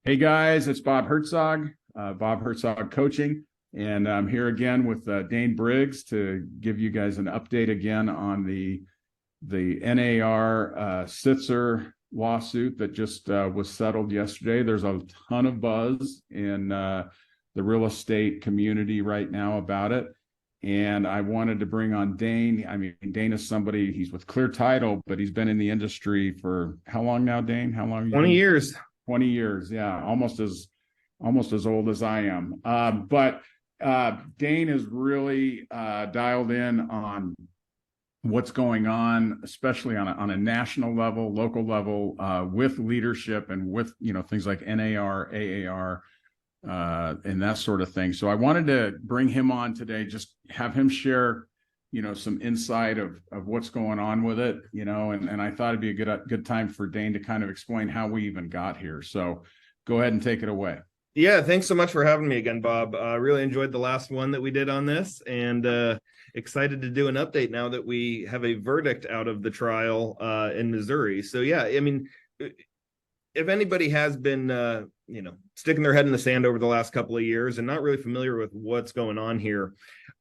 Hey guys, it's Bob Hertzog, Bob Hertzog Coaching, and I'm here again with Dane Briggs to give you guys an update again on the NAR Sitzer lawsuit that just was settled yesterday. There's a ton of buzz in the real estate community right now about it, and I wanted to bring on Dane. I mean, Dane is somebody, he's with Clear Title, but he's been in the industry for how long now, Dane? How long? 20 years. 20 years, yeah, almost as old as I am. But Dane is really dialed in on what's going on, especially on a national level, local level, with leadership and with things like NAR, AAR, and that sort of thing. So I wanted to bring him on today, just have him share some insight of what's going on with it, and I thought it'd be a good time for Dane to kind of explain how we even got here. So go ahead and take it away. Yeah, thanks so much for having me again, Bob. I really enjoyed the last one that we did on this, and excited to do an update now that we have a verdict out of the trial in Missouri. So yeah, I mean, if anybody has been sticking their head in the sand over the last couple of years and not really familiar with what's going on here,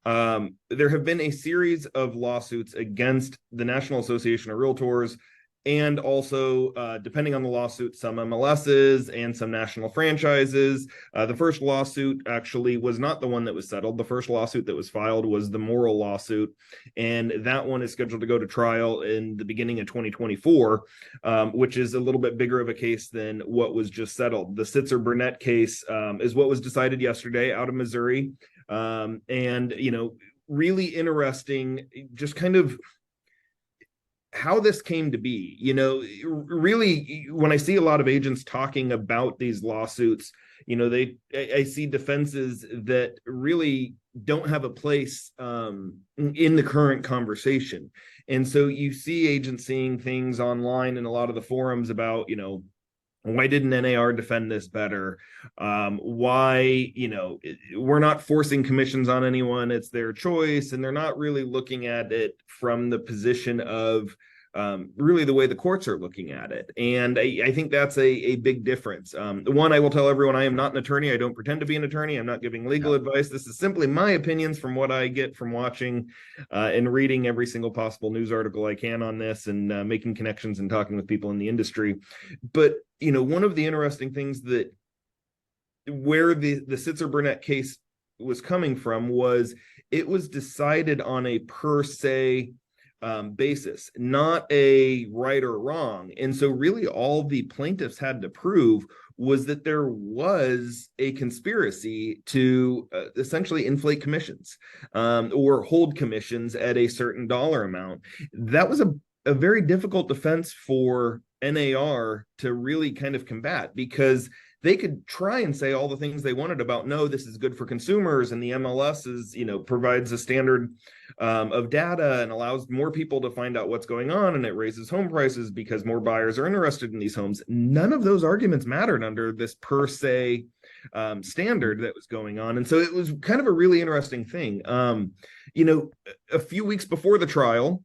there have been a series of lawsuits against the National Association of Realtors, and also, depending on the lawsuit, some MLSs and some national franchises. The first lawsuit actually was not the one that was settled. The first lawsuit that was filed was the Moral lawsuit, and that one is scheduled to go to trial in the beginning of 2024, which is a little bit bigger of a case than what was just settled. The Sitzer-Burnett case is what was decided yesterday out of Missouri, and really interesting, just kind of how this came to be. Really, when I see a lot of agents talking about these lawsuits, I see defenses that really don't have a place in the current conversation. And so you see agents seeing things online in a lot of the forums about, why didn't NAR defend this better? Why, we're not forcing commissions on anyone, it's their choice. And they're not really looking at it from the position of really the way the courts are looking at it. And I think that's a big difference. One, I will tell everyone, I am not an attorney. I don't pretend to be an attorney. I'm not giving legal advice. This is simply my opinions from what I get from watching and reading every single possible news article I can on this, and making connections and talking with people in the industry. But one of the interesting things that where the Sitzer-Burnett case was coming from was it was decided on a per se basis, not a right or wrong. And so really all the plaintiffs had to prove was that there was a conspiracy to essentially inflate commissions or hold commissions at a certain dollar amount. That was a very difficult defense for NAR to really kind of combat, because they could try and say all the things they wanted about, no, this is good for consumers, and the MLS provides a standard of data and allows more people to find out what's going on, and it raises home prices because more buyers are interested in these homes. None of those arguments mattered under this per se standard that was going on. And so it was kind of a really interesting thing. A few weeks before the trial,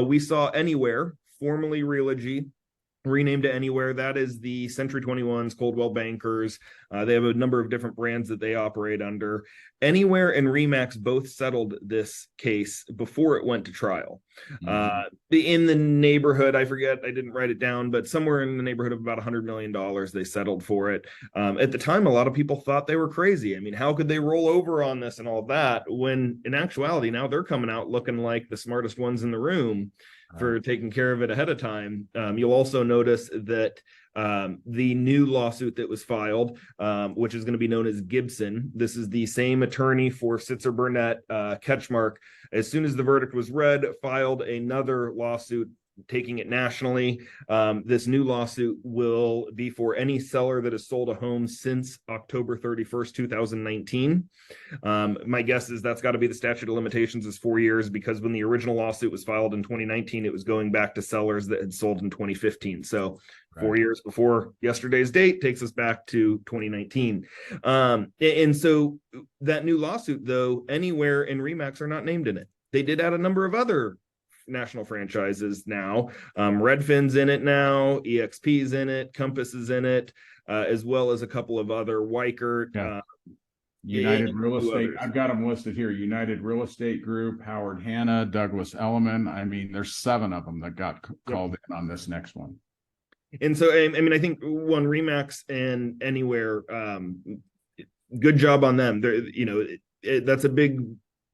we saw Anywhere, formerly Realogy, renamed to Anywhere. That is the Century 21s, Coldwell Bankers. They have a number of different brands that they operate under. Anywhere and Remax both settled this case before it went to trial. In the neighborhood, I forget, I didn't write it down, but somewhere in the neighborhood of about $100 million they settled for it. At the time, a lot of people thought they were crazy. I mean, how could they roll over on this and all of that, when in actuality, now they're coming out looking like the smartest ones in the room for taking care of it ahead of time. You'll also notice that the new lawsuit that was filed, which is going to be known as Gibson, this is the same attorney for Sitzer-Burnett, Ketchmark, as soon as the verdict was read, filed another lawsuit taking it nationally. This new lawsuit will be for any seller that has sold a home since October 31st, 2019. My guess is that's got to be the statute of limitations is 4 years, because when the original lawsuit was filed in 2019, it was going back to sellers that had sold in 2015. So 4 years before yesterday's date takes us back to 2019. And so that new lawsuit, though, Anywhere and Remax are not named in it. They did add a number of other national franchises now. Redfin's in it now, EXP's in it, Compass is in it, as well as a couple of other, Weichert, United Real Estate. others. I've got them listed here. United Real Estate Group, Howard Hanna, Douglas Elliman. I mean, there's 7 of them that got called in on this next one. And so, I mean, I think one Remax and Anywhere, good job on them. They're, that's a big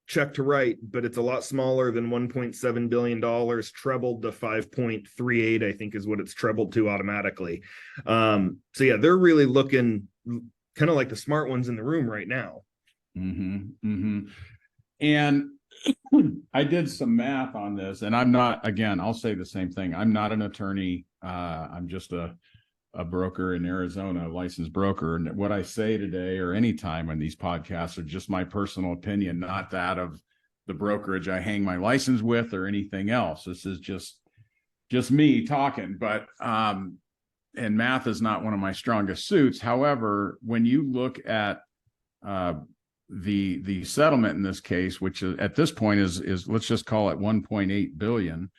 check to write, but it's a lot smaller than $1.7 billion, trebled to 5.38, I think is what it's trebled to automatically. So yeah, they're really looking kind of like the smart ones in the room right now. And I did some math on this, and I'm not, again, I'll say the same thing. I'm not an attorney. I'm just a broker in Arizona, a licensed broker. And what I say today or anytime on these podcasts are just my personal opinion, not that of the brokerage I hang my license with or anything else. This is just me talking, but, and math is not one of my strongest suits. However, when you look at the settlement in this case, which is, at this point is let's just call it 1.8 billion,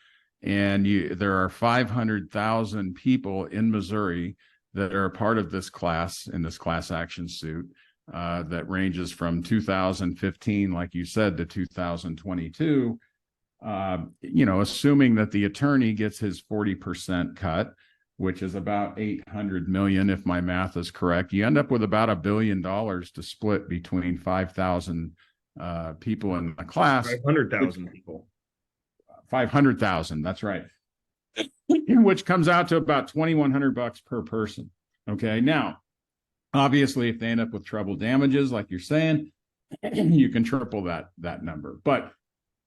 and there are 500,000 people in Missouri that are a part of this class in this class action suit that ranges from 2015, like you said, to 2022. Assuming that the attorney gets his 40% cut, which is about 800 million, if my math is correct, you end up with about $1 billion to split between 5,000 people in the class. 500,000 people. 500,000, that's right. Which comes out to about $2,100 per person. Okay, now, obviously, if they end up with treble damages, like you're saying, you can triple that number. But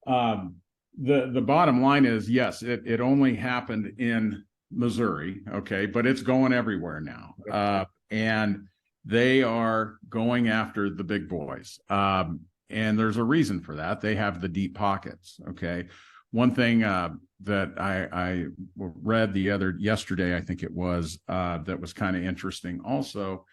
the bottom line is, yes, it only happened in Missouri, okay, but it's going everywhere now, and they are going after the big boys, and there's a reason for that. They have the deep pockets. Okay, one thing that I read yesterday, I think it was, that was kind of interesting also,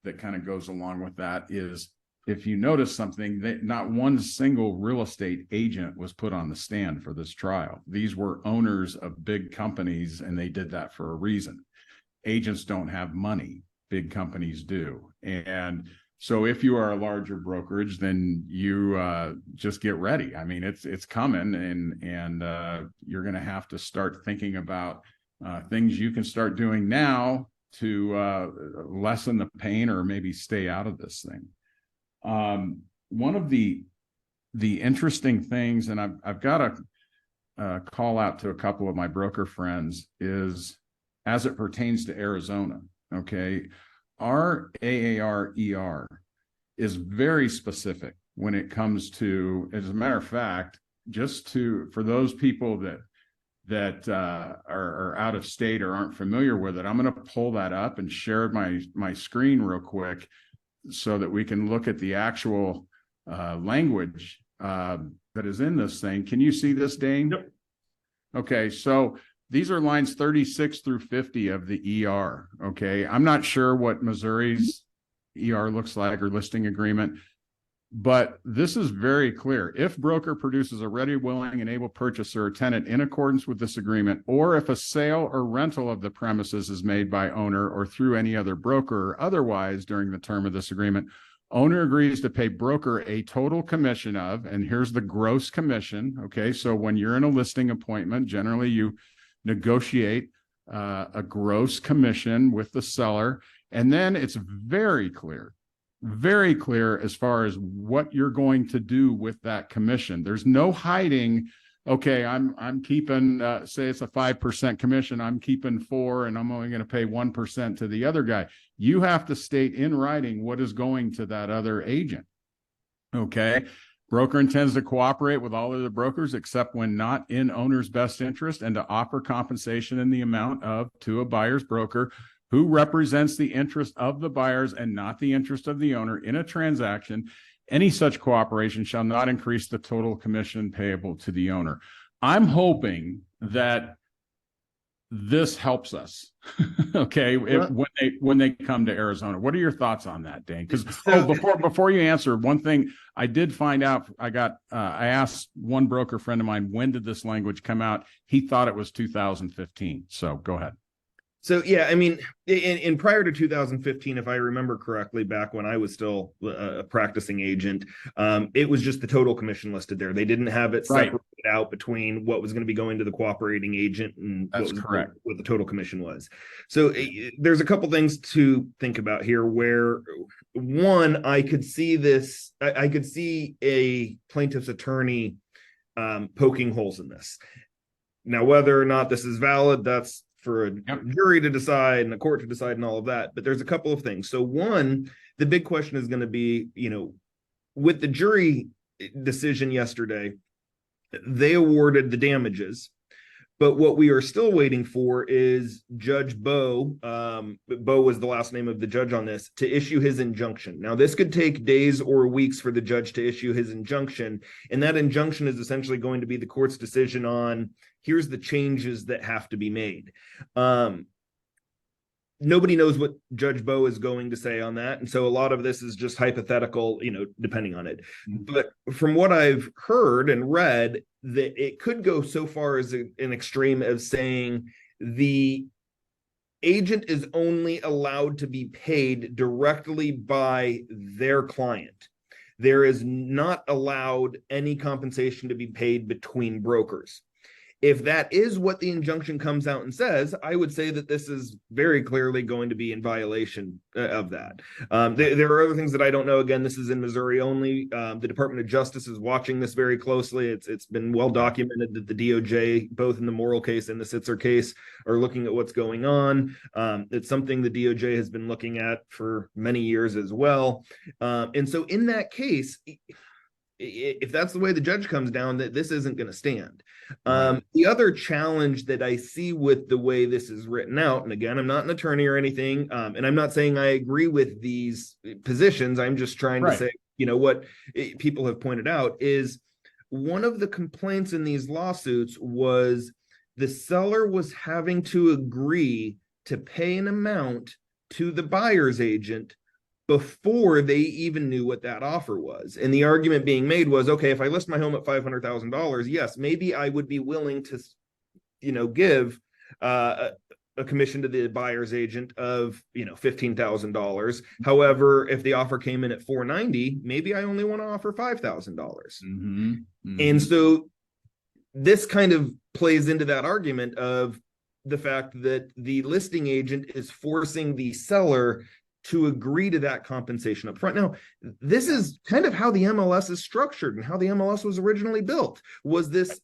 that kind of goes along with that, is if you notice something, that not one single real estate agent was put on the stand for this trial. These were owners of big companies, and they did that for a reason. Agents don't have money, big companies do. And so if you are a larger brokerage, then you just get ready. I mean, it's coming, and you're going to have to start thinking about things you can start doing now to lessen the pain or maybe stay out of this thing. One of the interesting things, and I've got a call out to a couple of my broker friends, is as it pertains to Arizona. Okay, our AAR-ER is very specific when it comes to, as a matter of fact, for those people that are out of state or aren't familiar with it, I'm going to pull that up and share my screen real quick, so that we can look at the actual language that is in this thing. Can you see this, Dane? Yep. Okay, so these are lines 36 through 50 of the ER. Okay, I'm not sure what Missouri's ER looks like, or listing agreement, but this is very clear. If broker produces a ready, willing, and able purchaser or tenant in accordance with this agreement, or if a sale or rental of the premises is made by owner or through any other broker or otherwise during the term of this agreement, owner agrees to pay broker a total commission of, and here's the gross commission. Okay, so when you're in a listing appointment, generally you negotiate a gross commission with the seller, and then it's very clear as far as what you're going to do with that commission. There's no hiding. Okay, I'm keeping, say it's a 5% commission, I'm keeping 4%, and I'm only going to pay 1% to the other guy. You have to state in writing what is going to that other agent. Okay, broker intends to cooperate with all other brokers except when not in owner's best interest, and to offer compensation in the amount of to a buyer's broker who represents the interest of the buyers and not the interest of the owner in a transaction. Any such cooperation shall not increase the total commission payable to the owner. I'm hoping that this helps us. Okay. When they come to Arizona. What are your thoughts on that, Dane? Because before you answer, one thing I did find out, I asked one broker friend of mine, when did this language come out? He thought it was 2015. So go ahead. So, yeah, I mean, in prior to 2015, if I remember correctly, back when I was still a practicing agent, it was just the total commission listed there. They didn't have it separated out between what was going to be going to the cooperating agent and what the total commission was. So there's a couple things to think about here where, one, I could see a plaintiff's attorney poking holes in this. Now, whether or not this is valid, that's for a jury to decide and a court to decide and all of that. But there's a couple of things. So one, the big question is going to be, with the jury decision yesterday, they awarded the damages. But what we are still waiting for is Judge Bo, Bo was the last name of the judge on this, to issue his injunction. Now, this could take days or weeks for the judge to issue his injunction. And that injunction is essentially going to be the court's decision on, here's the changes that have to be made. Nobody knows what Judge Bo is going to say on that. And so a lot of this is just hypothetical, depending on it. But from what I've heard and read, that it could go so far as an extreme of saying the agent is only allowed to be paid directly by their client. There is not allowed any compensation to be paid between brokers. If that is what the injunction comes out and says, I would say that this is very clearly going to be in violation of that. There are other things that I don't know. Again, this is in Missouri only. The Department of Justice is watching this very closely. It's been well documented that the DOJ, both in the Morrill case and the Sitzer case, are looking at what's going on. It's something the DOJ has been looking at for many years as well. And so in that case, if that's the way the judge comes down, that this isn't going to stand. The other challenge that I see with the way this is written out, and again, I'm not an attorney or anything, and I'm not saying I agree with these positions. I'm just trying to say, what people have pointed out is one of the complaints in these lawsuits was the seller was having to agree to pay an amount to the buyer's agent before they even knew what that offer was. And the argument being made was, okay, if I list my home at $500,000, yes, maybe I would be willing to, give a commission to the buyer's agent of, $15,000. However, if the offer came in at $490,000, maybe I only want to offer $5,000. And so this kind of plays into that argument of the fact that the listing agent is forcing the seller to agree to that compensation up front. Now, this is kind of how the MLS is structured and how the MLS was originally built, was this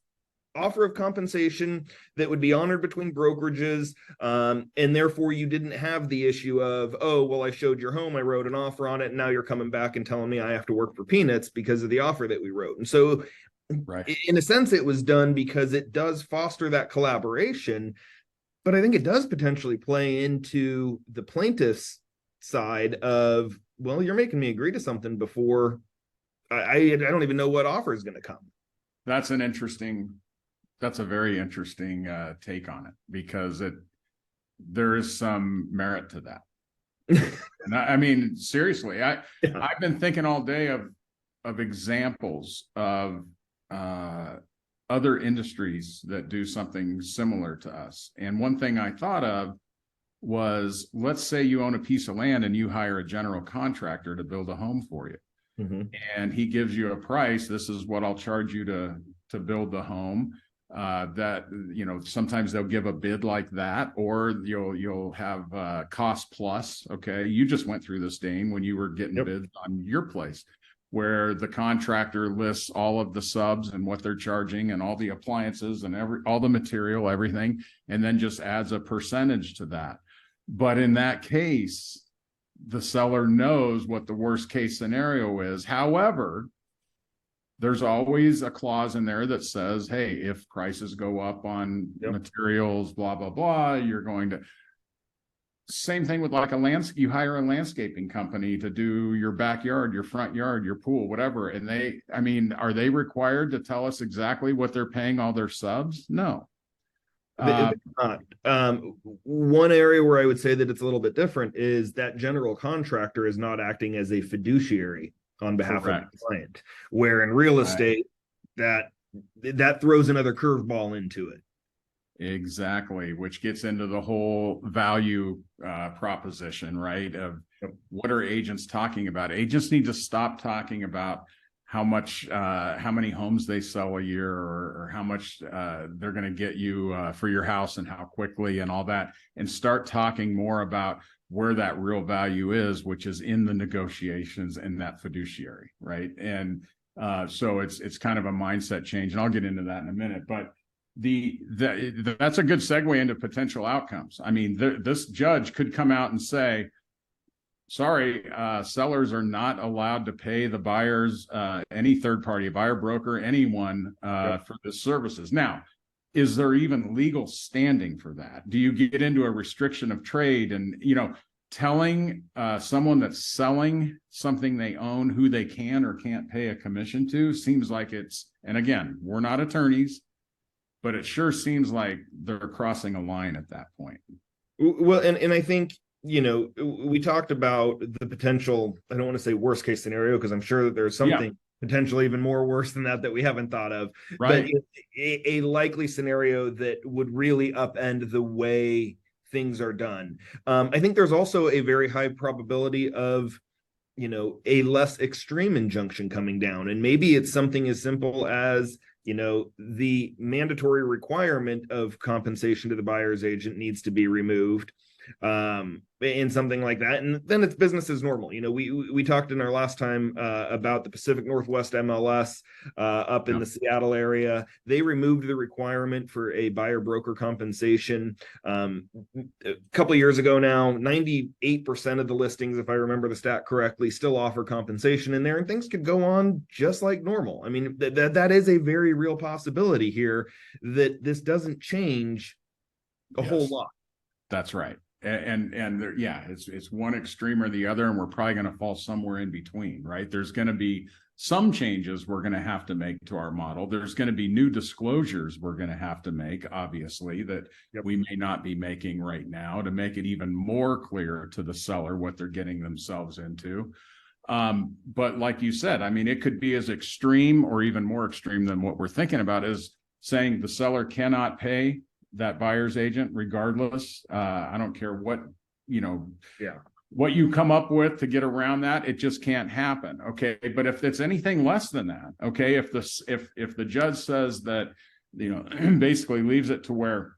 offer of compensation that would be honored between brokerages, and therefore you didn't have the issue of, oh, well, I showed your home, I wrote an offer on it, and now you're coming back and telling me I have to work for peanuts because of the offer that we wrote. And so in a sense, it was done because it does foster that collaboration, but I think it does potentially play into the plaintiff's side of, well, you're making me agree to something before I don't even know what offer is going to come. That's a very interesting take on it, because there is some merit to that. And I mean, seriously, I've been thinking all day of examples of other industries that do something similar to us. And one thing I thought of was, let's say you own a piece of land and you hire a general contractor to build a home for you. And he gives you a price. This is what I'll charge you to build the home. That, sometimes they'll give a bid like that, or you'll have cost plus. Okay. You just went through this, Dane, when you were getting bids on your place, where the contractor lists all of the subs and what they're charging and all the appliances and all the material, everything, and then just adds a percentage to that. But in that case, the seller knows what the worst case scenario is. However, there's always a clause in there that says, hey, if prices go up on materials, blah, blah, blah, you're going to. Same thing with like you hire a landscaping company to do your backyard, your front yard, your pool, whatever. And are they required to tell us exactly what they're paying all their subs? No. Not. One area where I would say that it's a little bit different is that general contractor is not acting as a fiduciary on behalf of the client, where in real estate, that throws another curveball into it. Exactly, which gets into the whole value proposition, right? Of what are agents talking about? Agents need to stop talking about how many homes they sell a year, or how much they're going to get you for your house and how quickly and all that, and start talking more about where that real value is, which is in the negotiations and that fiduciary, right? And so it's kind of a mindset change, and I'll get into that in a minute, but that's a good segue into potential outcomes. I mean, this judge could come out and say, sorry, sellers are not allowed to pay the buyers, any third party, a buyer, broker, anyone for the services. Now, is there even legal standing for that? Do you get into a restriction of trade? And, telling someone that's selling something they own who they can or can't pay a commission to seems like and again, we're not attorneys, but it sure seems like they're crossing a line at that point. Well, and I think, we talked about the potential, I don't want to say worst case scenario, because I'm sure that there's something potentially even more worse than that we haven't thought of. Right. But a likely scenario that would really upend the way things are done. I think there's also a very high probability of, a less extreme injunction coming down. And maybe it's something as simple as, the mandatory requirement of compensation to the buyer's agent needs to be removed, and something like that, and then it's business as normal. We talked in our last time about the Pacific Northwest MLS up in the Seattle area. They removed the requirement for a buyer broker compensation a couple of years ago now. 98% of the listings, if I remember the stat correctly, still offer compensation in there, and things could go on just like normal. I mean, that is a very real possibility here, that this doesn't change a whole lot. That's right. And there, it's one extreme or the other, and we're probably going to fall somewhere in between, right? There's going to be some changes we're going to have to make to our model. There's going to be new disclosures we're going to have to make, obviously, that we may not be making right now, to make it even more clear to the seller what they're getting themselves into. But like you said, I mean, it could be as extreme or even more extreme than what we're thinking about, is saying the seller cannot pay that buyer's agent regardless. I don't care what you come up with to get around that. It just can't happen. Okay, but if it's anything less than that, okay, if the judge says that, basically leaves it to where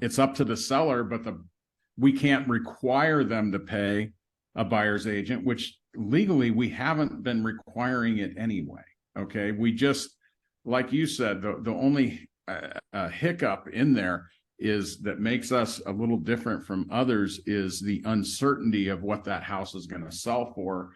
it's up to the seller, but we can't require them to pay a buyer's agent, which legally we haven't been requiring it anyway. Okay, we just, like you said, the only hiccup in there is that makes us a little different from others is the uncertainty of what that house is going to sell for.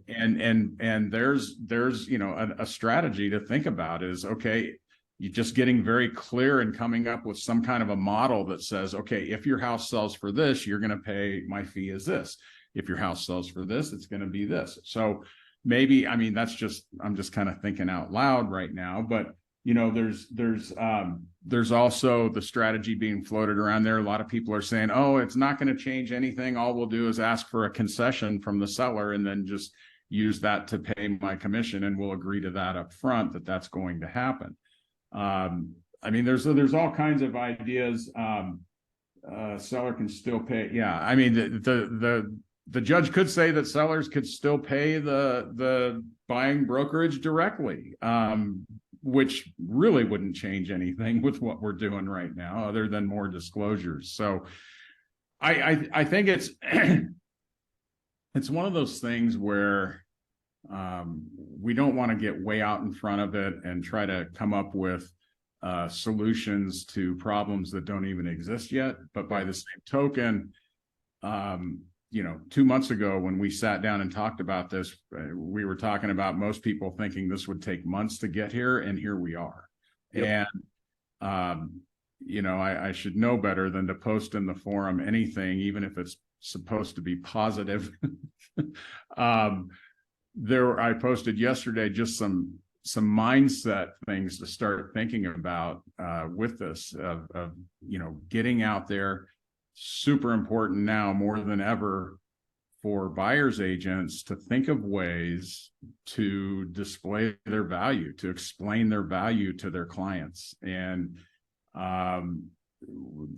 And there's a strategy to think about is, okay, you're just getting very clear and coming up with some kind of a model that says, okay, if your house sells for this, you're going to pay, my fee is this. If your house sells for this, it's going to be this. So maybe, I mean, I'm just kind of thinking out loud right now, but there's also the strategy being floated around there. A lot of people are saying, oh, it's not going to change anything. All we'll do is ask for a concession from the seller and then just use that to pay my commission. And we'll agree to that up front, that's going to happen. I mean, there's all kinds of ideas. Seller can still pay. Yeah. I mean, the judge could say that sellers could still pay the buying brokerage directly, which really wouldn't change anything with what we're doing right now, other than more disclosures. So I think it's it's one of those things where we don't want to get way out in front of it and try to come up with solutions to problems that don't even exist yet. But by the same token, 2 months ago when we sat down and talked about this, we were talking about most people thinking this would take months to get here, and here we are. And I should know better than to post in the forum anything, even if it's supposed to be positive. I posted yesterday just some some mindset things to start thinking about with this of getting out there. Super important now more than ever for buyers agents to think of ways to display their value, to explain their value to their clients. And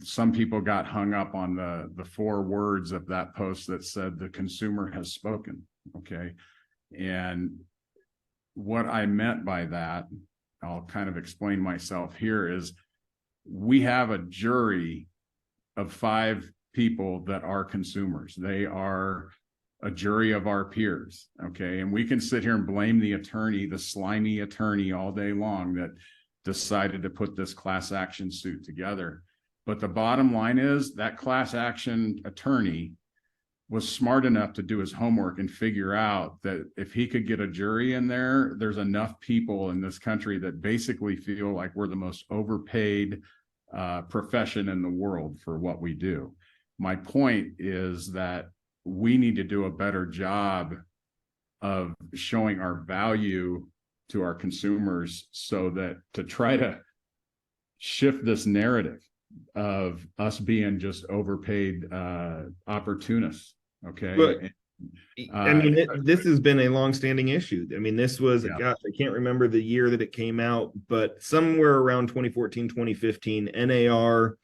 some people got hung up on the 4 words of that post that said the consumer has spoken. Okay. And what I meant by that, I'll kind of explain myself here, is we have a jury of 5 people that are consumers. They are a jury of our peers. Okay. And we can sit here and blame the attorney, the slimy attorney, all day long that decided to put this class action suit together. But the bottom line is that class action attorney was smart enough to do his homework and figure out that if he could get a jury in there, there's enough people in this country that basically feel like we're the most overpaid profession in the world for what we do. My point is that we need to do a better job of showing our value to our consumers, so that to try to shift this narrative of us being just overpaid opportunists. Okay. But, I mean, this has been a long-standing issue. I mean, this was, gosh, I can't remember the year that it came out, but somewhere around 2014, 2015, NAR,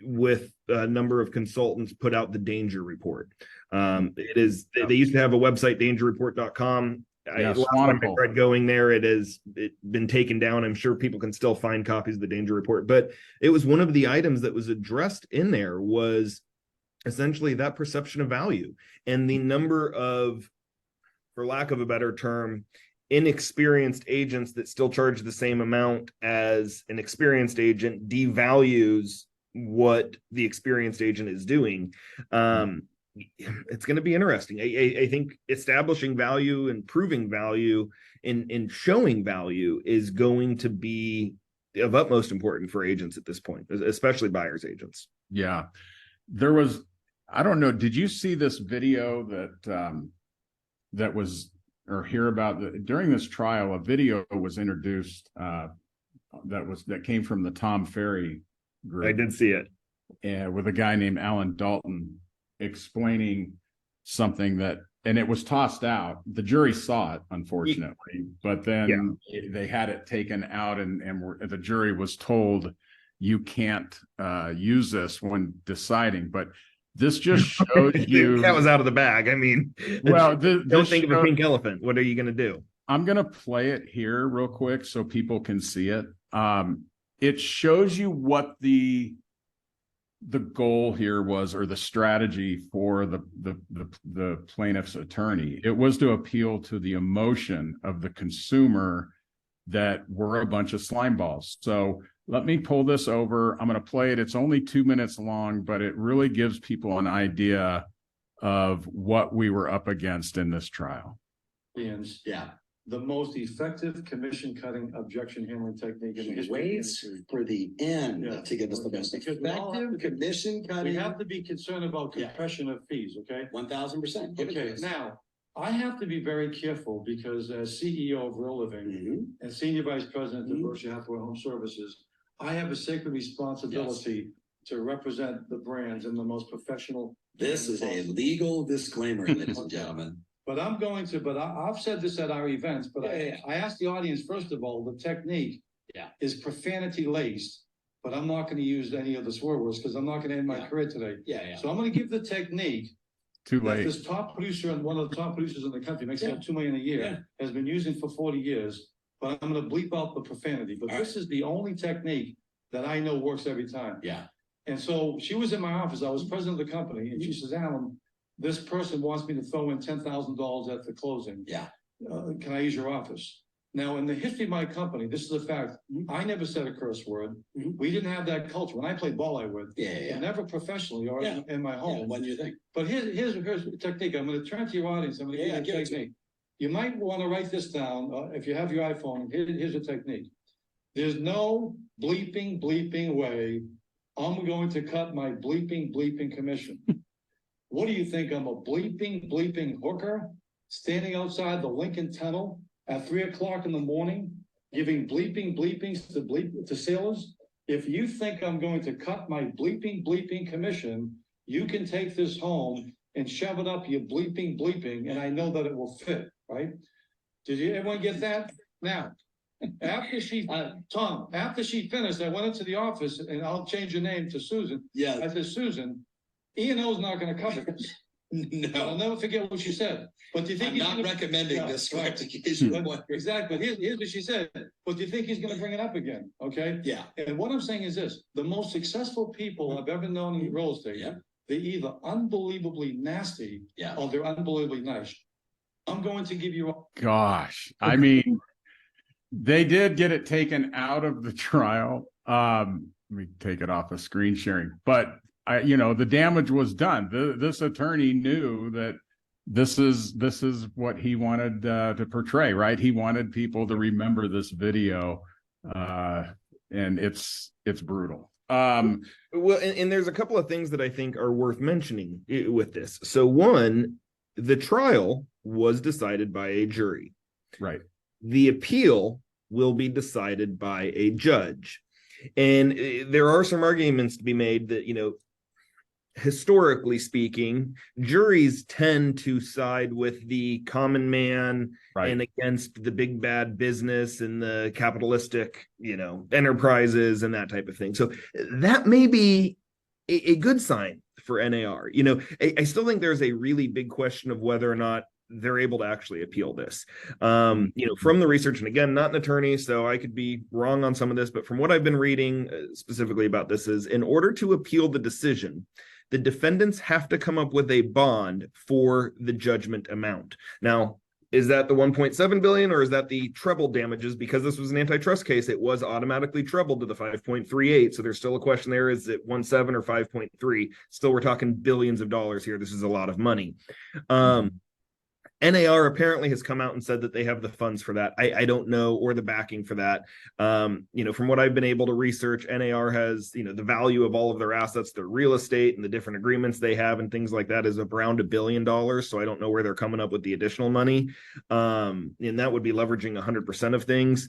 with a number of consultants, put out the danger report. It is, they used to have a website, dangerreport.com. Last time I tried going there, it's been taken down. I'm sure people can still find copies of the danger report, but it was one of the items that was addressed in there was essentially that perception of value and the number of, for lack of a better term, inexperienced agents that still charge the same amount as an experienced agent devalues what the experienced agent is doing. It's going to be interesting. I think establishing value and proving value and showing value is going to be of utmost importance for agents at this point, especially buyers agents. Yeah. There was, I don't know, did you see this video that was, or hear about during this trial? A video was introduced that came from the Tom Ferry group. I did see it. And with a guy named Alan Dalton explaining something that, and it was tossed out. The jury saw it, unfortunately, but then they had it taken out, and the jury was told you can't use this when deciding. But this just shows you that was out of the bag. I mean, well, don't think of a pink elephant. What are you going to do? I'm going to play it here real quick so people can see it. It shows you what the goal here was, or the strategy for the plaintiff's attorney. It was to appeal to the emotion of the consumer that we're a bunch of slime balls. So let me pull this over. I'm going to play it. It's only 2 minutes long, but it really gives people an idea of what we were up against in this trial. Yeah. The most effective commission cutting objection handling technique in the history. Waits for the end to give us the most effective commission cutting. We have to be concerned about compression of fees, okay? 1000%. Okay, now I have to be very careful because as CEO of Real Living and Senior Vice President of Berkshire Hathaway Home Services, I have a sacred responsibility to represent the brands in the most professional. This is a legal disclaimer, ladies and gentlemen. But I'm going to, but I've said this at our events, but I asked the audience, first of all, the technique is profanity laced, but I'm not going to use any of the swear words because I'm not going to end my career today. So I'm going to give the technique. Too late. This top producer and one of the top producers in the country makes about $2 million a year, has been using for 40 years, but I'm going to bleep out the profanity. But this is the only technique that I know works every time. And so she was in my office. I was president of the company, and she says, Alan, this person wants me to throw in $10,000 at the closing. Can I use your office? Now, in the history of my company, this is a fact. I never said a curse word. We didn't have that culture. When I played ball, I would. Never professionally or in my home. What do you think? But here's the technique. I'm going to turn to your audience. I'm going to give you a technique. You might want to write this down. If you have your iPhone, here's a technique. There's no bleeping way I'm going to cut my bleeping commission. What do you think? I'm a bleeping hooker standing outside the Lincoln Tunnel at 3 o'clock in the morning, giving bleepings to sailors. If you think I'm going to cut my bleeping commission, you can take this home and shove it up your bleeping, and I know that it will fit, right? Did you everyone get that? Now, after she, Tom, after she finished, I went into the office, and I'll change your name to Susan. Yeah. I said, Susan, E&O's not gonna cover this. I'll No, never forget what she said. But do you think I'm he's not gonna... recommending Yeah, this right. rectification. Exactly. Here's what she said. But do you think he's gonna bring it up again? Okay? Yeah, And what I'm saying is this, the most successful people I've ever known in real estate, Yeah. they're either unbelievably nasty yeah. or they're unbelievably nice. I'm going to give you... Gosh, I mean, they did get it taken out of the trial. Let me take it off of screen sharing, but the damage was done. This attorney knew that this is what he wanted to portray, right? He wanted people to remember this video, and it's brutal. Well, and there's a couple of things that I think are worth mentioning with this. So one, the trial was decided by a jury. Right. The appeal will be decided by a judge. And there are some arguments to be made that, historically speaking, juries tend to side with the common man, Right. and against the big bad business and the capitalistic, enterprises and that type of thing. So that may be a good sign for NAR. I still think there's a really big question of whether or not they're able to actually appeal this. From the research, and again, not an attorney, so I could be wrong on some of this, but from what I've been reading specifically about this is, in order to appeal the decision, the defendants have to come up with a bond for the judgment amount. Now, is that the 1.7 billion, or is that the treble damages? Because this was an antitrust case, it was automatically trebled to the 5.38. So there's still a question there. Is it 1.7 or 5.3? Still, we're talking billions of dollars here. This is a lot of money. NAR apparently has come out and said that they have the funds for that. I don't know, or the backing for that. From what I've been able to research, NAR has, the value of all of their assets, their real estate, and the different agreements they have and things like that is around $1 billion. So I don't know where they're coming up with the additional money. And that would be leveraging 100% of things.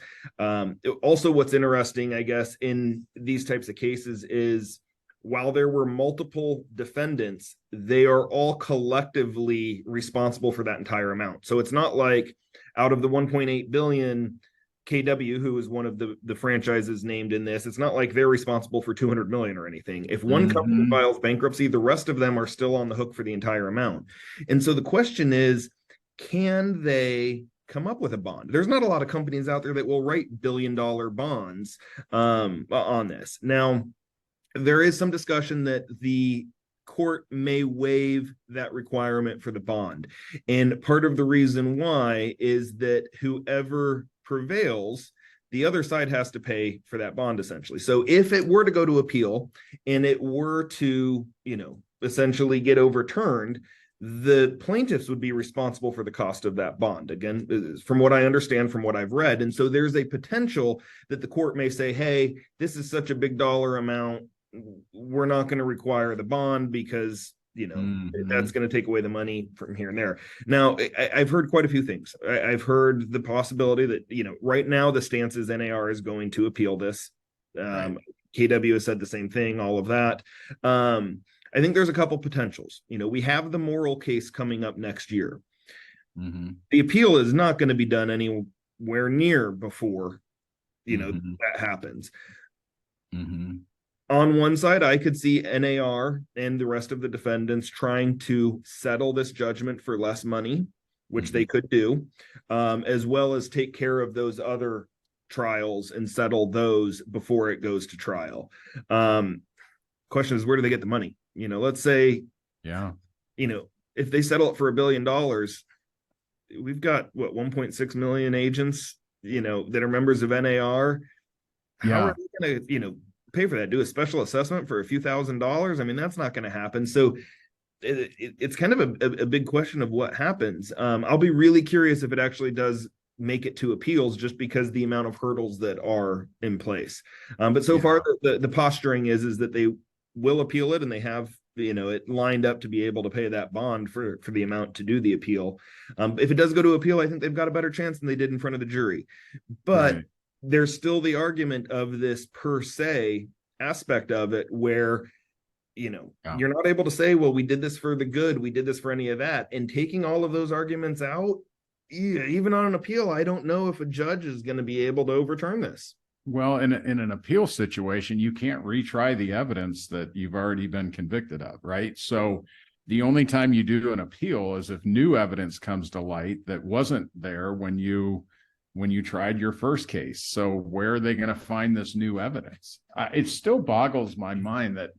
Also, what's interesting, I guess, in these types of cases is, while there were multiple defendants, they are all collectively responsible for that entire amount. So it's not like out of the 1.8 billion, KW, who is one of the franchises named in this, it's not like they're responsible for 200 million or anything. If one company files bankruptcy, the rest of them are still on the hook for the entire amount. And so the question is, can they come up with a bond? There's not a lot of companies out there that will write billion-dollar bonds on this. Now, there is some discussion that the court may waive that requirement for the bond. And part of the reason why is that whoever prevails, the other side has to pay for that bond, essentially. So if it were to go to appeal and it were to, essentially get overturned, the plaintiffs would be responsible for the cost of that bond. Again, from what I understand, from what I've read. And so there's a potential that the court may say, hey, this is such a big dollar amount, we're not going to require the bond because, that's going to take away the money from here and there. Now, I've heard quite a few things. I've heard the possibility that, right now the stance is NAR is going to appeal this. Right. KW has said the same thing, all of that. I think there's a couple potentials. We have the moral case coming up next year. The appeal is not going to be done anywhere near before, that happens. On one side, I could see NAR and the rest of the defendants trying to settle this judgment for less money, which they could do, as well as take care of those other trials and settle those before it goes to trial. Question is, where do they get the money? Let's say, if they settle it for $1 billion, we've got 1.6 million agents, that are members of NAR. How are they going to, pay for that? Do a special assessment for a few $1,000s? I mean, that's not going to happen. So it's kind of a big question of what happens. I'll be really curious if it actually does make it to appeals, just because the amount of hurdles that are in place. But so far, the posturing is that they will appeal it, and they have it lined up to be able to pay that bond for the amount to do the appeal. If it does go to appeal, I think they've got a better chance than they did in front of the jury. But Right. there's still the argument of this per se aspect of it where, Yeah. you're not able to say, well, we did this for the good, we did this for any of that. And taking all of those arguments out, even on an appeal, I don't know if a judge is going to be able to overturn this. Well, in an appeal situation, you can't retry the evidence that you've already been convicted of, right? So the only time you do an appeal is if new evidence comes to light that wasn't there when you tried your first case. So where are they going to find this new evidence? It still boggles my mind that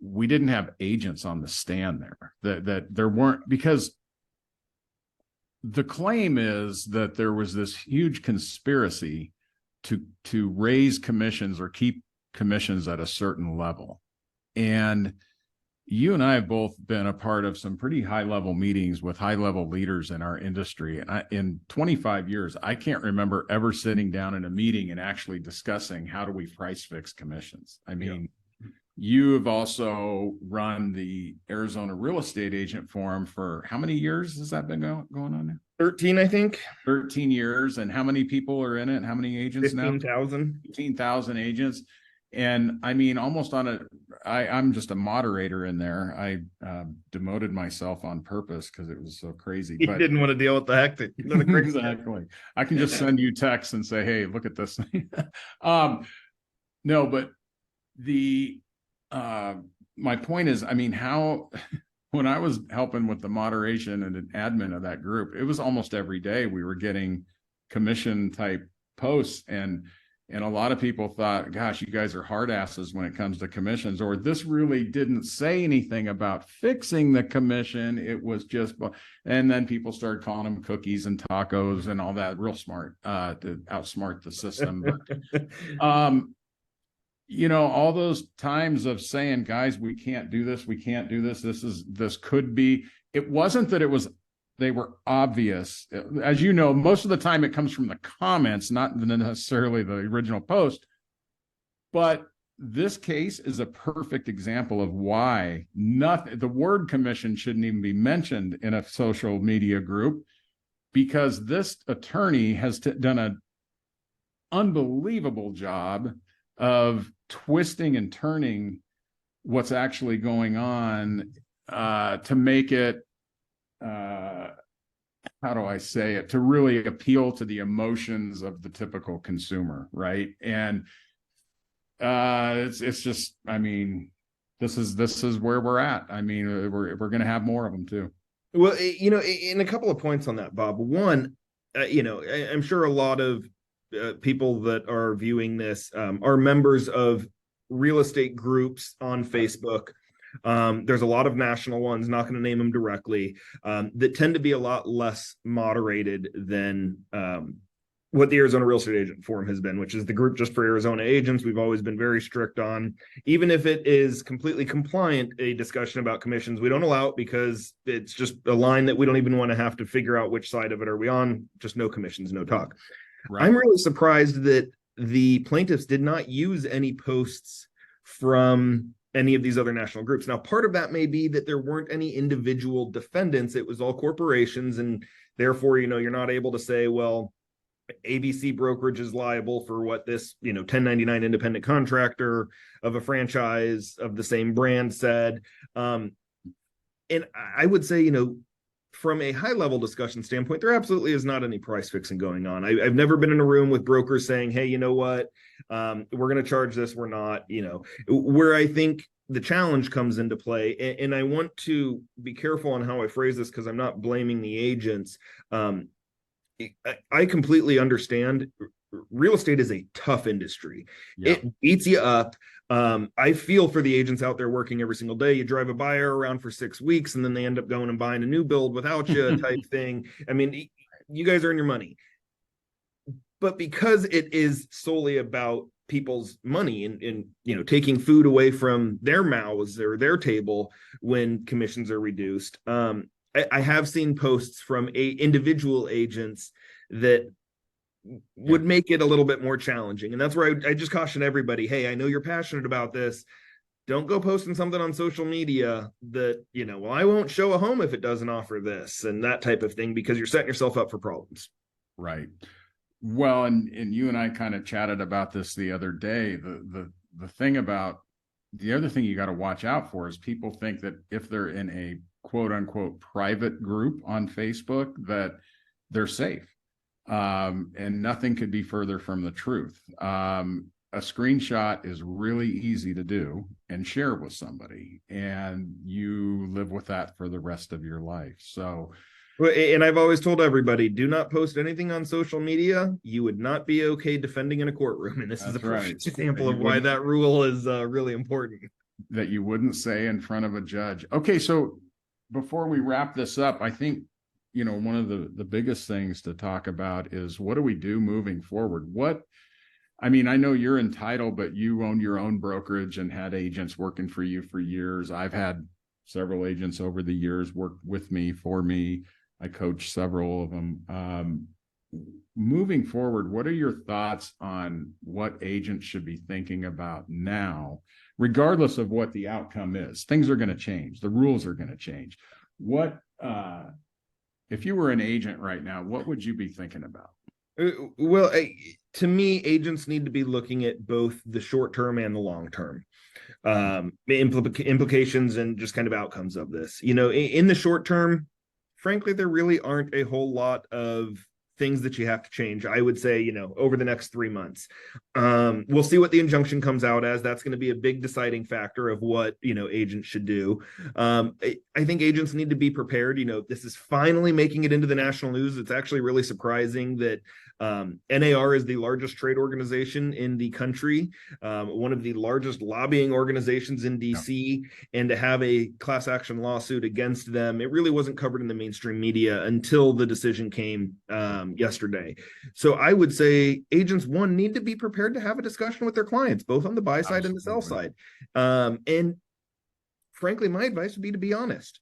we didn't have agents on the stand there, that there weren't, because the claim is that there was this huge conspiracy to raise commissions or keep commissions at a certain level. And you and I have both been a part of some pretty high level meetings with high level leaders in our industry. And in 25 years, I can't remember ever sitting down in a meeting and actually discussing how do we price fix commissions. I mean, you have also run the Arizona Real Estate Agent Forum for how many years has that been going on now? 13, I think. 13 years. And how many people are in it? How many agents now? 15,000. 15,000 agents. And I mean, almost I'm just a moderator in there. I demoted myself on purpose because it was so crazy. You didn't want to deal with the hectic. Exactly. I can just send you texts and say, hey, look at this. No, but my point is, I mean, when I was helping with the moderation and an admin of that group, it was almost every day we were getting commission type posts, and a lot of people thought, gosh, you guys are hard asses when it comes to commissions, or this really didn't say anything about fixing the commission. It was just, and then people started calling them cookies and tacos and all that, real smart to outsmart the system. But, all those times of saying, guys, we can't do this. We can't do this. This could be, it wasn't that they were obvious. As you know, most of the time it comes from the comments, not necessarily the original post. But this case is a perfect example of why the word commission shouldn't even be mentioned in a social media group, because this attorney has done an unbelievable job of twisting and turning what's actually going on to make it, how do I say it, to really appeal to the emotions of the typical consumer, right? And it's just, I mean, this is where we're at. I mean, we're going to have more of them too. Well, in a couple of points on that, Bob. One, I'm sure a lot of people that are viewing this are members of real estate groups on Facebook. There's a lot of national ones, not going to name them directly, that tend to be a lot less moderated than what the Arizona Real Estate Agent Forum has been, which is the group just for Arizona agents. We've always been very strict on, even if it is completely compliant, a discussion about commissions, we don't allow it because it's just a line that we don't even want to have to figure out which side of it are we on. Just no commissions, no talk. Right. I'm really surprised that the plaintiffs did not use any posts from any of these other national groups. Now, part of that may be that there weren't any individual defendants. It was all corporations. And therefore, you're not able to say, well, ABC Brokerage is liable for what this, 1099 independent contractor of a franchise of the same brand said. And I would say, from a high level discussion standpoint, there absolutely is not any price fixing going on. I've never been in a room with brokers saying, hey, you know what, we're going to charge this. We're not, where I think the challenge comes into play. And I want to be careful on how I phrase this because I'm not blaming the agents. I completely understand real estate is a tough industry. Yeah. It beats you up. I feel for the agents out there working every single day. You drive a buyer around for 6 weeks and then they end up going and buying a new build without you type thing. I mean, you guys earn your money. But because it is solely about people's money and taking food away from their mouths or their table when commissions are reduced, I have seen posts from individual agents that would make it a little bit more challenging. And that's where I just caution everybody, hey, I know you're passionate about this. don't go posting something on social media that, well, I won't show a home if it doesn't offer this and that type of thing, because you're setting yourself up for problems. Right. Well, and you and I kind of chatted about this the other day. The other thing you got to watch out for is people think that if they're in a quote unquote private group on Facebook, that they're safe. And nothing could be further from the truth. A screenshot is really easy to do and share with somebody, and you live with that for the rest of your life. So, and I've always told everybody, do not post anything on social media. You would not be okay defending in a courtroom. And this is a perfect example of why that rule is really important. That you wouldn't say in front of a judge. Okay, so before we wrap this up, I think, one of the biggest things to talk about is, what do we do moving forward? I know you're entitled, but you own your own brokerage and had agents working for you for years. I've had several agents over the years work with me, for me. I coach several of them. Moving forward, what are your thoughts on what agents should be thinking about now, regardless of what the outcome is? Things are going to change. The rules are going to change. If you were an agent right now, what would you be thinking about? Well, to me, agents need to be looking at both the short term and the long term implications and just kind of outcomes of this. In the short term, frankly, there really aren't a whole lot of things that you have to change. I would say, over the next 3 months, we'll see what the injunction comes out as. That's going to be a big deciding factor of what, agents should do. I think agents need to be prepared. This is finally making it into the national news. It's actually really surprising that NAR is the largest trade organization in the country, one of the largest lobbying organizations in DC, and to have a class action lawsuit against them, it really wasn't covered in the mainstream media until the decision came yesterday. So I would say agents, one, need to be prepared to have a discussion with their clients, both on the buy side and the sell side. And frankly, my advice would be to be honest.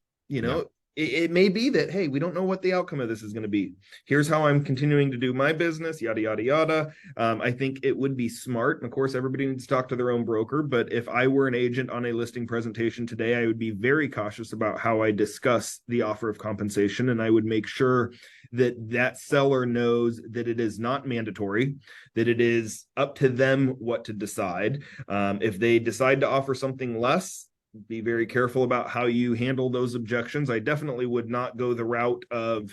It may be that, hey, we don't know what the outcome of this is going to be. Here's how I'm continuing to do my business, yada, yada, yada. I think it would be smart. And of course, everybody needs to talk to their own broker. But if I were an agent on a listing presentation today, I would be very cautious about how I discuss the offer of compensation. And I would make sure that that seller knows that it is not mandatory, that it is up to them what to decide. If they decide to offer something less, be very careful about how you handle those objections. I definitely would not go the route of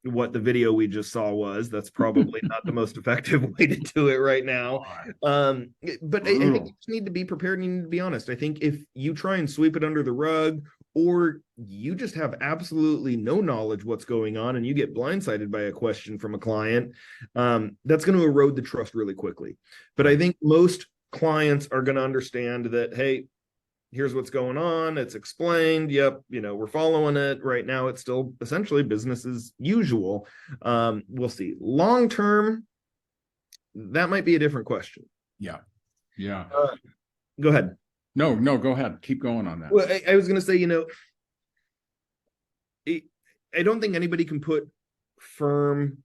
what the video we just saw was. That's probably not the most effective way to do it right now. But I think you just need to be prepared and you need to be honest. I think if you try and sweep it under the rug, or you just have absolutely no knowledge what's going on and you get blindsided by a question from a client, that's going to erode the trust really quickly. But I think most clients are going to understand that, hey, here's what's going on. It's explained. Yep. We're following it right now. It's still essentially business as usual. We'll see. Long term, that might be a different question. Yeah. Go ahead. No, go ahead. Keep going on that. Well, I was going to say, I don't think anybody can put firm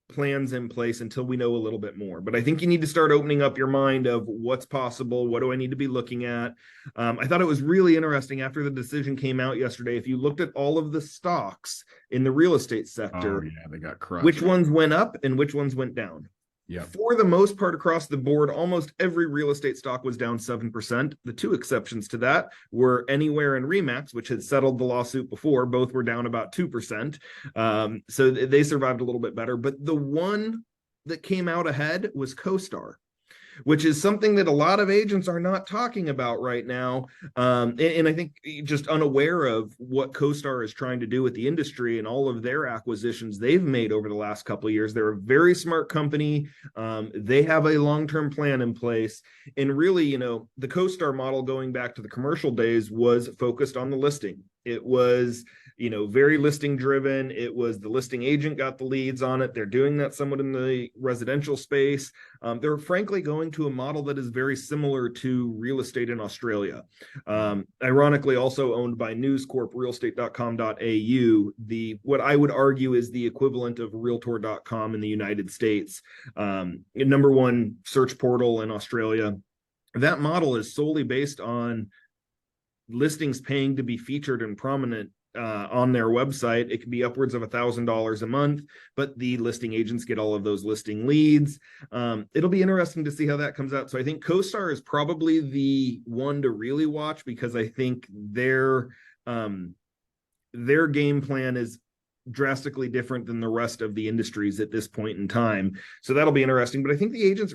plans in place until we know a little bit more. But I think you need to start opening up your mind of what's possible. What do I need to be looking at? I thought it was really interesting after the decision came out yesterday. If you looked at all of the stocks in the real estate sector, they got crushed. Which ones went up and which ones went down? Yeah. For the most part across the board, almost every real estate stock was down 7%. The two exceptions to that were Anywhere and Remax, which had settled the lawsuit before. Both were down about 2%. So they survived a little bit better. But the one that came out ahead was CoStar, which is something that a lot of agents are not talking about right now. And I think just unaware of what CoStar is trying to do with the industry and all of their acquisitions they've made over the last couple of years. They're a very smart company. They have a long-term plan in place. And really, the CoStar model going back to the commercial days was focused on the listing. It was, very listing driven. It was the listing agent got the leads on it. They're doing that somewhat in the residential space. They're frankly going to a model that is very similar to real estate in Australia. Ironically, also owned by News Corp, realestate.com.au, what I would argue is the equivalent of realtor.com in the United States. Number one search portal in Australia. that model is solely based on listings paying to be featured and prominent on their website. It can be upwards of $1,000 a month, but the listing agents get all of those listing leads. It'll be interesting to see how that comes out. So I think CoStar is probably the one to really watch, because I think their game plan is drastically different than the rest of the industries at this point in time. So that'll be interesting. But I think the agents,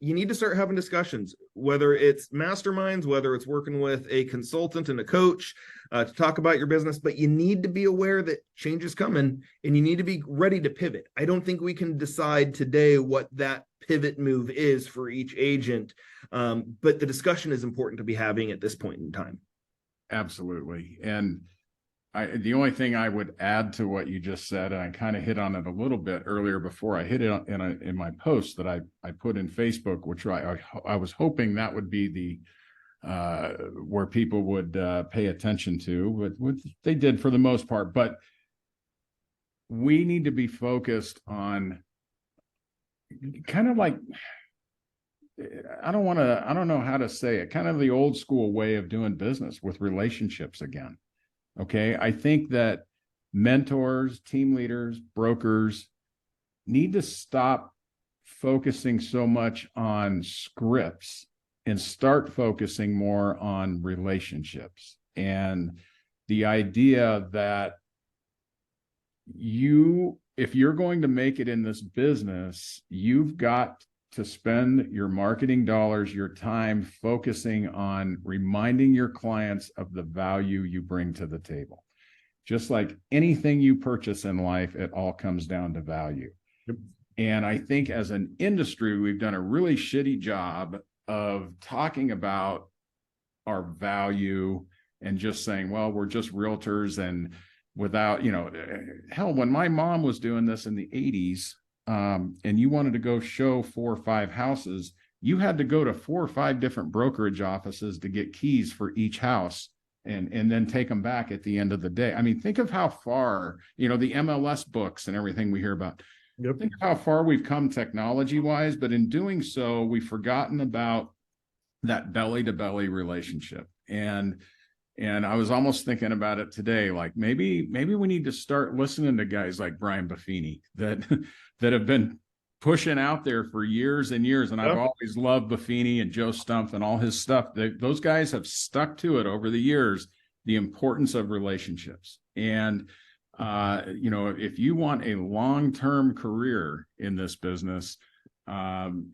you need to start having discussions, whether it's masterminds, whether it's working with a consultant and a coach to talk about your business, but you need to be aware that change is coming and you need to be ready to pivot. I don't think we can decide today what that pivot move is for each agent, but the discussion is important to be having at this point in time. Absolutely. And the only thing I would add to what you just said, and I kind of hit on it a little bit earlier before I hit it in my post that I put in Facebook, which I was hoping that would be the where people would pay attention to, but they did for the most part. But we need to be focused on kind of like, I don't know how to say it, kind of the old school way of doing business with relationships again. Okay, I think that mentors, team leaders, brokers need to stop focusing so much on scripts and start focusing more on relationships. And the idea that if you're going to make it in this business, you've got to spend your marketing dollars, your time focusing on reminding your clients of the value you bring to the table. Just like anything you purchase in life, it all comes down to value. Yep. And I think as an industry, we've done a really shitty job of talking about our value and just saying, well, we're just realtors. And without, hell, when my mom was doing this in the 80s, and you wanted to go show 4 or 5 houses, you had to go to 4 or 5 different brokerage offices to get keys for each house and then take them back at the end of the day. I mean, think of how far, the MLS books and everything we hear about. Yep. Think of how far we've come technology-wise, but in doing so, we've forgotten about that belly-to-belly relationship. And I was almost thinking about it today, like maybe we need to start listening to guys like Brian Buffini that have been pushing out there for years and years. And I've always loved Buffini and Joe Stumpf and all his stuff. Those guys have stuck to it over the years, the importance of relationships. And, if you want a long-term career in this business,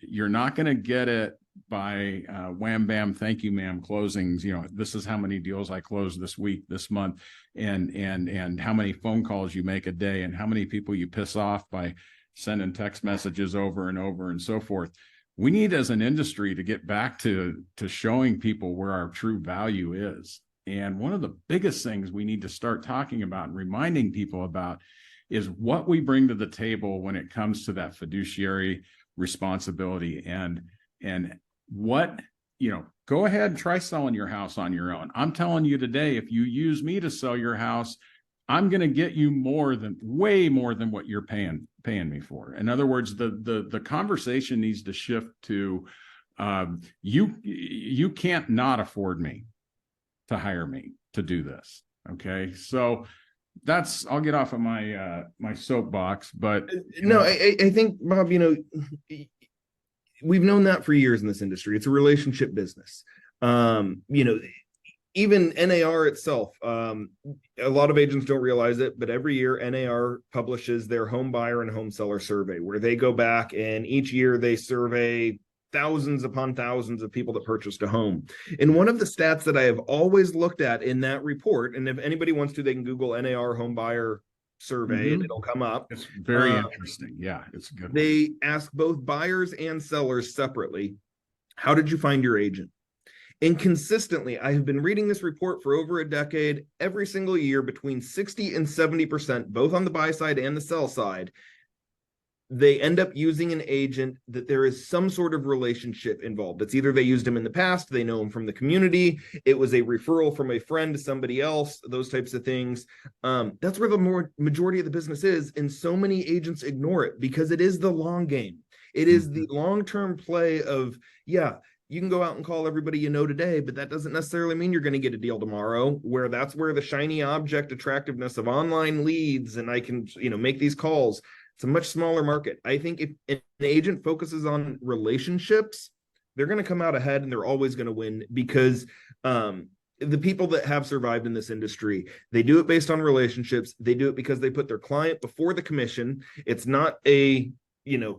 you're not going to get it by wham bam thank you ma'am closings. This is how many deals I closed this week, this month, and how many phone calls you make a day and how many people you piss off by sending text messages over and over and so forth. We need, as an industry, to get back to showing people where our true value is. And one of the biggest things we need to start talking about and reminding people about is what we bring to the table when it comes to that fiduciary responsibility and what, go ahead and try selling your house on your own. I'm telling you today, if you use me to sell your house, I'm going to get you way more than what you're paying me for. In other words, the conversation needs to shift to you can't not afford me to hire me to do this. Okay, so I'll get off of my my soapbox, but no, I think, Bob, we've known that for years in this industry. It's a relationship business. Even NAR itself, a lot of agents don't realize it, but every year NAR publishes their home buyer and home seller survey, where they go back and each year they survey thousands upon thousands of people that purchased a home. And one of the stats that I have always looked at in that report, and if anybody wants to, they can Google NAR home buyer survey and it'll come up. It's very interesting. Yeah, it's a good one. They ask both buyers and sellers separately, how did you find your agent? And consistently, I have been reading this report for over a decade, every single year, between 60 and 70%, both on the buy side and the sell side, they end up using an agent that there is some sort of relationship involved. It's either they used him in the past, they know him from the community, it was a referral from a friend to somebody else, those types of things. That's where the majority of the business is, and so many agents ignore it because it is the long game. It is the long-term play of, you can go out and call everybody you know today, but that doesn't necessarily mean you're going to get a deal tomorrow, where that's where the shiny object attractiveness of online leads and I can, make these calls. It's a much smaller market. I think if an agent focuses on relationships, they're going to come out ahead and they're always going to win, because the people that have survived in this industry, they do it based on relationships. They do it because they put their client before the commission. It's not a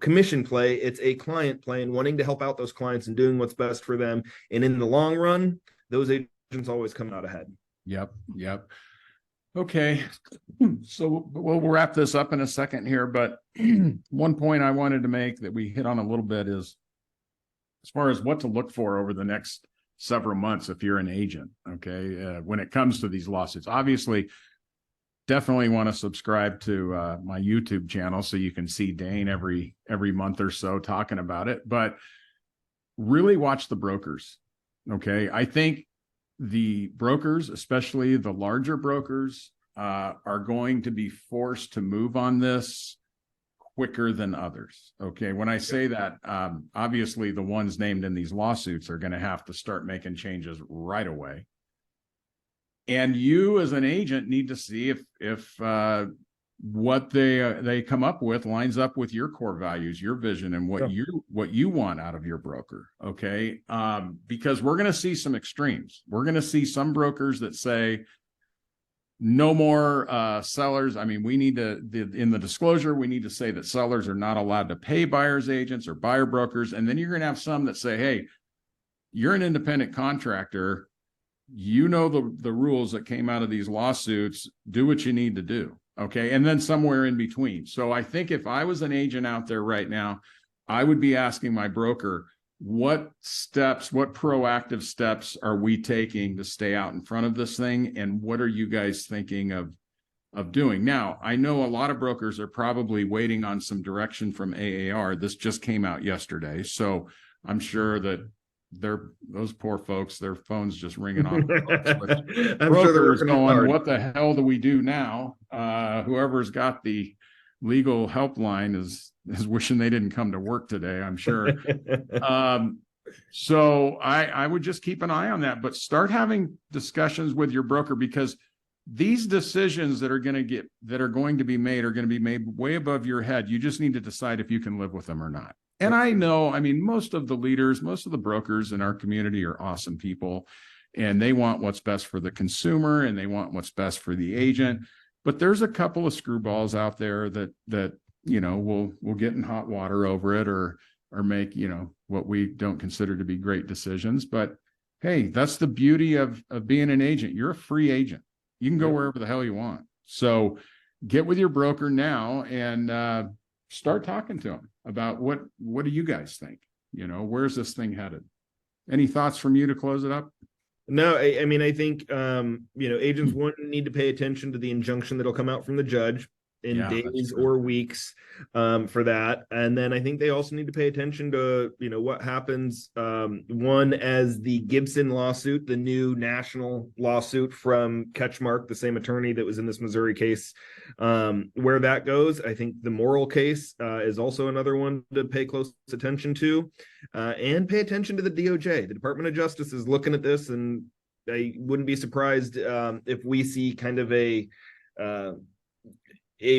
commission play. It's a client play and wanting to help out those clients and doing what's best for them. And in the long run, those agents always come out ahead. Yep. Okay. So we'll wrap this up in a second here, but one point I wanted to make that we hit on a little bit is as far as what to look for over the next several months if you're an agent, okay, when it comes to these lawsuits. Obviously, definitely want to subscribe to my YouTube channel so you can see Dane every month or so talking about it, but really watch the brokers, okay? I think the brokers, especially the larger brokers, are going to be forced to move on this quicker than others. Okay. When I say that, obviously the ones named in these lawsuits are going to have to start making changes right away. And you as an agent need to see if what they come up with lines up with your core values, your vision, and what you want out of your broker. Okay. Because we're going to see some extremes. We're going to see some brokers that say, no more sellers. I mean, we need to, in the disclosure, we need to say that sellers are not allowed to pay buyer's agents or buyer brokers. And then you're going to have some that say, hey, you're an independent contractor. You know the rules that came out of these lawsuits. Do what you need to do. Okay. And then somewhere in between. So I think if I was an agent out there right now, I would be asking my broker, what proactive steps are we taking to stay out in front of this thing? And what are you guys thinking of doing? Now, I know a lot of brokers are probably waiting on some direction from AAR. This just came out yesterday. So I'm sure that those poor folks, their phones just ringing off. I'm sure they're going, hard. What the hell do we do now? Whoever's got the legal helpline is wishing they didn't come to work today, I'm sure. So I would just keep an eye on that, but start having discussions with your broker, because these decisions that are going to be made way above your head. You just need to decide if you can live with them or not. And I know, I mean, most of the brokers in our community are awesome people, and they want what's best for the consumer and they want what's best for the agent. But there's a couple of screwballs out there that will get in hot water over it or make, what we don't consider to be great decisions. But hey, that's the beauty of being an agent. You're a free agent. You can go wherever the hell you want. So get with your broker now and start talking to them about what do you guys think? Where's this thing headed? Any thoughts from you to close it up? No, I mean, I think, agents need to pay attention to the injunction that'll come out from the judge in days or weeks for that. And then I think they also need to pay attention to, what happens, as the Gibson lawsuit, the new national lawsuit from Ketchmark, the same attorney that was in this Missouri case, where that goes. I think the moral case is also another one to pay close attention to, and pay attention to the DOJ. The Department of Justice is looking at this, and I wouldn't be surprised if we see kind of a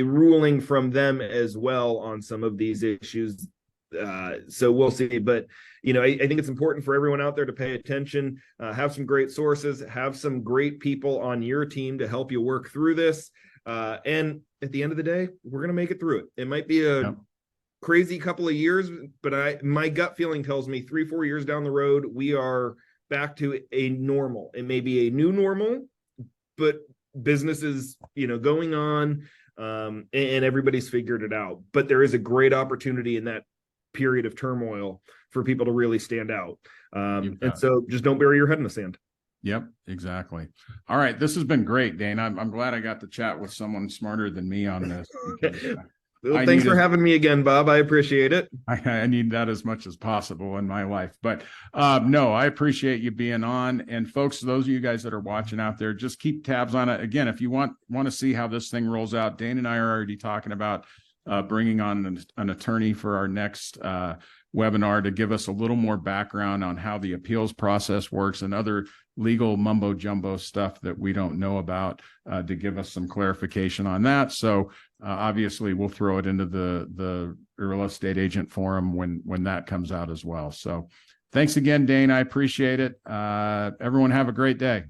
ruling from them as well on some of these issues. So we'll see. But, I think it's important for everyone out there to pay attention, have some great sources, have some great people on your team to help you work through this. And at the end of the day, we're going to make it through it. It might be a crazy couple of years, but my gut feeling tells me 3-4 years down the road, we are back to a normal. It may be a new normal, but business is, going on. And everybody's figured it out, but there is a great opportunity in that period of turmoil for people to really stand out. And so just don't bury your head in the sand. Yep, exactly. All right. This has been great, Dane. I'm glad I got to chat with someone smarter than me on this. Because, well, thanks for having me again, Bob. I appreciate it. I need that as much as possible in my life. But no, I appreciate you being on. And folks, those of you guys that are watching out there, just keep tabs on it. Again, if you want to see how this thing rolls out, Dane and I are already talking about bringing on an attorney for our next webinar to give us a little more background on how the appeals process works and other legal mumbo jumbo stuff that we don't know about, to give us some clarification on that. So obviously we'll throw it into the real estate agent forum when that comes out as well. So thanks again, Dane. I appreciate it. Everyone have a great day.